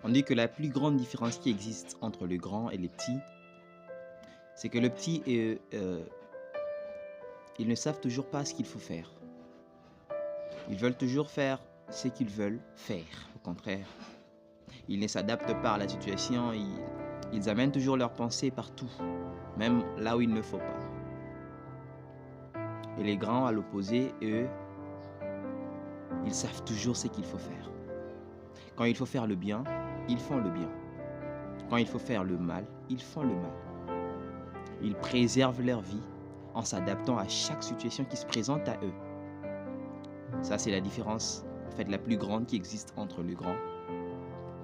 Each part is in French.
On dit que la plus grande différence qui existe entre le grand et les petits, c'est que le petit, ils ne savent toujours pas ce qu'il faut faire. Ils veulent toujours faire ce qu'ils veulent faire. Au contraire, ils ne s'adaptent pas à la situation. Ils amènent toujours leurs pensées partout, même là où il ne faut pas. Et les grands, à l'opposé, eux, ils savent toujours ce qu'il faut faire. Quand il faut faire le bien, ils font le bien. Quand il faut faire le mal, ils font le mal. Ils préservent leur vie en s'adaptant à chaque situation qui se présente à eux. Ça, c'est la différence, en fait, la plus grande qui existe entre le grand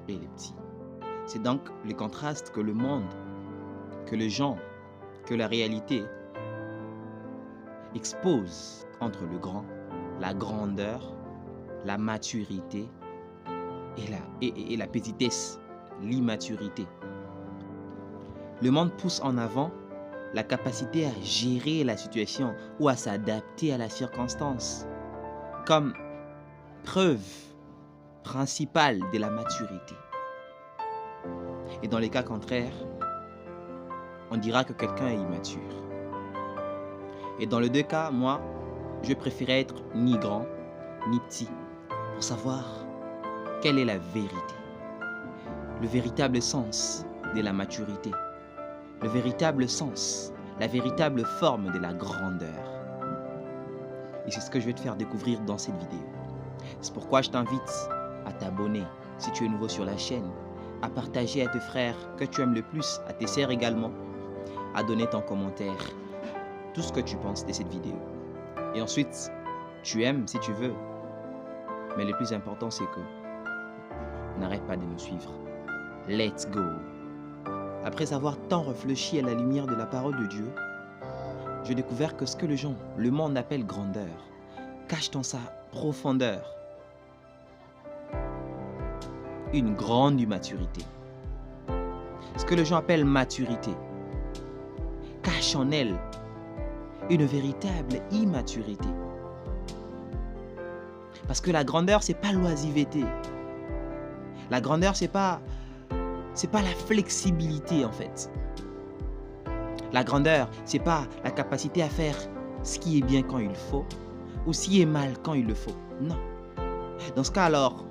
et les petits. C'est donc le contraste que le monde, que les gens, que la réalité expose entre le grand, la grandeur, la maturité et la petitesse, l'immaturité. Le monde pousse en avant la capacité à gérer la situation ou à s'adapter à la circonstance comme preuve principale de la maturité. Et dans les cas contraires, on dira que quelqu'un est immature. Et dans les deux cas, moi, je préférais être ni grand, ni petit, pour savoir quelle est la vérité, le véritable sens de la maturité, le véritable sens, la véritable forme de la grandeur. Et c'est ce que je vais te faire découvrir dans cette vidéo. C'est pourquoi je t'invite à t'abonner si tu es nouveau sur la chaîne, à partager à tes frères que tu aimes le plus, à tes sœurs également, à donner ton commentaire, tout ce que tu penses de cette vidéo. Et ensuite, tu aimes si tu veux. Mais le plus important, c'est que n'arrête pas de me suivre. Let's go! Après avoir tant réfléchi à la lumière de la parole de Dieu, j'ai découvert que ce que le monde appelle grandeur, cache dans sa profondeur une grande immaturité. Ce que les gens appellent maturité cache en elle une véritable immaturité. Parce que la grandeur, c'est pas l'oisiveté. La grandeur, c'est pas la flexibilité en fait. La grandeur, c'est pas la capacité à faire ce qui est bien quand il faut ou ce qui est mal quand il le faut. Non. Dans ce cas alors,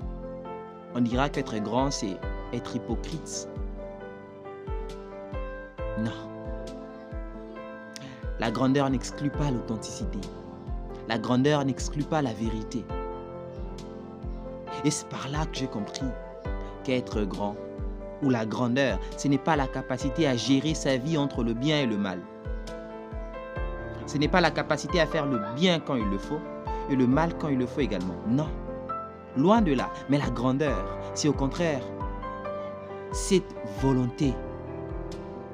on dira qu'être grand, c'est être hypocrite. Non. La grandeur n'exclut pas l'authenticité. La grandeur n'exclut pas la vérité. Et c'est par là que j'ai compris qu'être grand ou la grandeur, ce n'est pas la capacité à gérer sa vie entre le bien et le mal. Ce n'est pas la capacité à faire le bien quand il le faut et le mal quand il le faut également. Non, loin de là. Mais la grandeur, c'est au contraire cette volonté.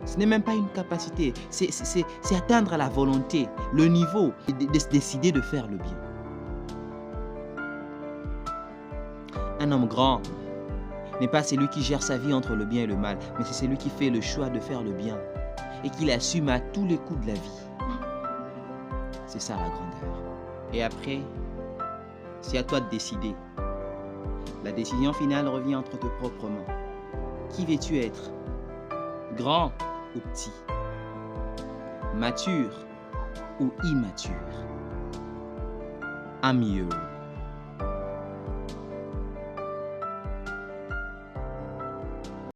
Ce n'est même pas une capacité, c'est atteindre la volonté, le niveau de se décider de faire le bien. Un homme grand n'est pas celui qui gère sa vie entre le bien et le mal, mais c'est celui qui fait le choix de faire le bien et qui l'assume à tous les coups de la vie. C'est ça la grandeur. Et après, c'est à toi de décider. La décision finale revient entre tes propres mains. Qui veux-tu être? Grand ou petit? Mature ou immature? I'm you.